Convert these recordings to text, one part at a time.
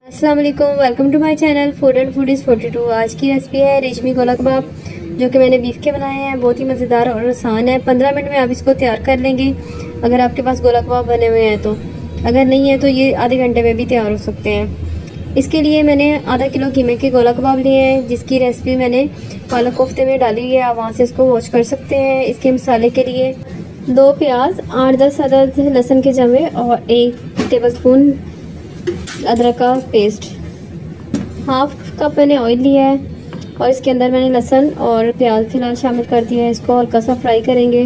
अस्सलाम वालेकुम, welcome to my channel food and food is 42। आज की रेसिपी है रेशमी गोला कबाब, जो कि मैंने बीफ के बनाए हैं। बहुत ही मज़ेदार और आसान है। 15 मिनट में आप इसको तैयार कर लेंगे अगर आपके पास गोला कबाब बने हुए हैं तो। अगर नहीं है तो ये आधे घंटे में भी तैयार हो सकते हैं। इसके लिए मैंने आधा किलो कीमे के गोला कबाब लिए हैं, जिसकी रेसिपी मैंने पालक कोफ्ते में डाली है। आप वहाँ से इसको वॉच कर सकते हैं। इसके मसाले के लिए 2 प्याज, 8-10 अदद लहसुन के जवे और 1 टेबलस्पून अदरक का पेस्ट। हाफ कप मैंने ऑयल लिया है और इसके अंदर मैंने लहसुन और प्याज फिलहाल शामिल कर दिया है। इसको हल्का सा फ्राई करेंगे।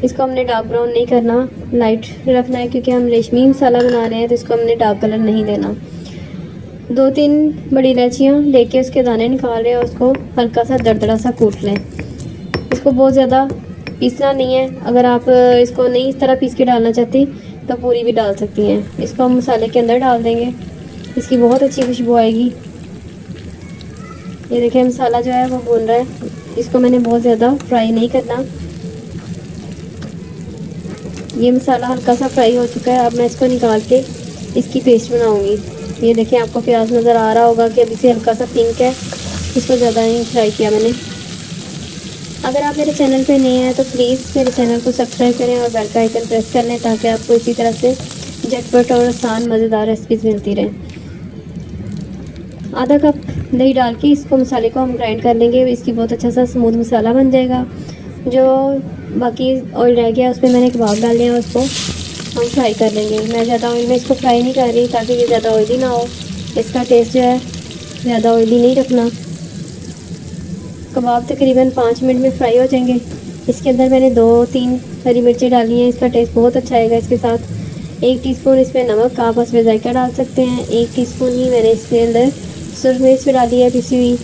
इसको हमने डार्क ब्राउन नहीं करना, लाइट रखना है, क्योंकि हम रेशमी मसाला बना रहे हैं तो इसको हमने डार्क कलर नहीं देना। 2-3 बड़ी इलायचियाँ लेके उसके दाने निकाल रहे हैं। उसको हल्का सा दरदरा सा कूट लें। इसको बहुत ज़्यादा पीसना नहीं है। अगर आप इसको नहीं इस तरह पीस के डालना चाहती तो पूरी भी डाल सकती हैं। इसको हम मसाले के अंदर डाल देंगे। इसकी बहुत अच्छी खुशबू आएगी। ये देखिए मसाला जो है वो भून रहा है। इसको मैंने बहुत ज़्यादा फ्राई नहीं करना। ये मसाला हल्का सा फ्राई हो चुका है। अब मैं इसको निकाल के इसकी पेस्ट बनाऊंगी। ये देखिए आपको प्याज नज़र आ रहा होगा कि अभी से हल्का सा पिंक है। इसको ज़्यादा नहीं फ्राई किया मैंने। अगर आप मेरे चैनल पे नए हैं तो प्लीज़ मेरे चैनल को सब्सक्राइब करें और बेल का आइकन प्रेस कर लें, ताकि आपको इसी तरह से झटपट और आसान मज़ेदार रेसिपीज़ मिलती रहें। आधा कप दही डाल के इसको मसाले को हम ग्राइंड कर लेंगे। इसकी बहुत अच्छा सा स्मूथ मसाला बन जाएगा। जो बाकी ऑयल रह गया उसमें मैंने कबाब डाल दिया और उसको हम फ्राई कर लेंगे। मैं ज़्यादा ऑयल में इसको फ्राई नहीं कर रही, ताकि ये ज़्यादा ऑयली ना हो। इसका टेस्ट जो है ज़्यादा ऑयली नहीं रखना। कबाब तकरीबन 5 मिनट में फ्राई हो जाएंगे। इसके अंदर मैंने 2-3 हरी मिर्चें डाली हैं। इसका टेस्ट बहुत अच्छा आएगा। इसके साथ 1 टीस्पून इसमें नमक, आप उसमें जायका डाल सकते हैं। 1 टीस्पून ही मैंने इसके अंदर सुरख मिर्च डाली है पिसी हुई।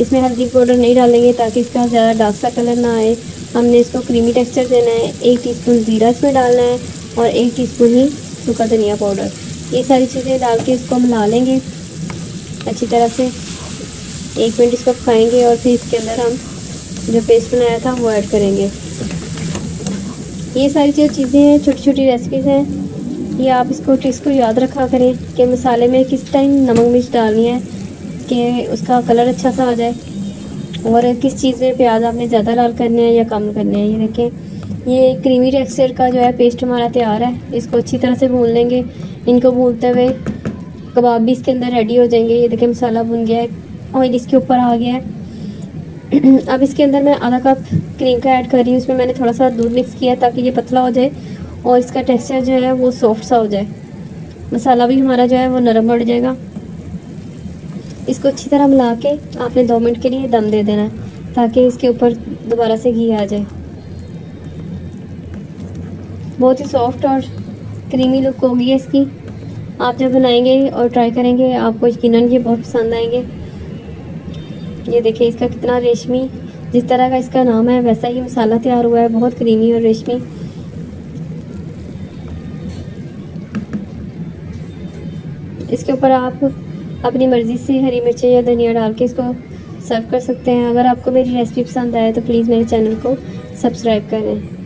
इसमें हल्दी पाउडर नहीं डालेंगे ताकि इसका ज़्यादा डार्क सा कलर ना आए। हमने इसको क्रीमी टेक्सचर देना है। 1 टीस्पून ज़ीरा इसमें डालना है और 1 टीस्पून ही सूखा धनिया पाउडर। ये सारी चीज़ें डाल के इसको मिला लेंगे अच्छी तरह से। 1 मिनट इसको पकाएंगे और फिर इसके अंदर हम जो पेस्ट बनाया था वो ऐड करेंगे। ये सारी जो चीज़ें हैं छोटी छोटी रेसिपीज़ हैं। ये आप इसको ट्रिक्स को याद रखा करें कि मसाले में किस टाइम नमक मिर्च डालनी है कि उसका कलर अच्छा सा आ जाए, और किस चीज़ में प्याज आपने ज़्यादा लाल करने हैं या कम करने हैं। ये देखें, ये क्रीमी टेक्सचर का जो है पेस्ट हमारा तैयार है। इसको अच्छी तरह से भून लेंगे। इनको भूनते हुए कबाब भी इसके अंदर रेडी हो जाएंगे। ये देखें मसाला भुन गया है, ऑयल इसके ऊपर आ गया है। अब इसके अंदर मैं आधा कप क्रीम का ऐड कर रही हूँ। इसमें मैंने थोड़ा सा दूध मिक्स किया ताकि ये पतला हो जाए और इसका टेक्सचर जो है वो सॉफ्ट सा हो जाए। मसाला भी हमारा जो है वो नरम पड़ जाएगा। इसको अच्छी तरह मिला के आपने 2 मिनट के लिए दम दे देना है, ताकि इसके ऊपर दोबारा से घी आ जाए। बहुत ही सॉफ्ट और क्रीमी लुक होगी है इसकी। आप जब बनाएंगे और ट्राई करेंगे आपको यकीनन ये बहुत पसंद आएंगे। ये देखिए इसका कितना रेशमी, जिस तरह का इसका नाम है वैसा ही मसाला तैयार हुआ है। बहुत क्रीमी और रेशमी। इसके ऊपर आप अपनी मर्ज़ी से हरी मिर्चें या धनिया डाल के इसको सर्व कर सकते हैं। अगर आपको मेरी रेसिपी पसंद आए तो प्लीज़ मेरे चैनल को सब्सक्राइब करें।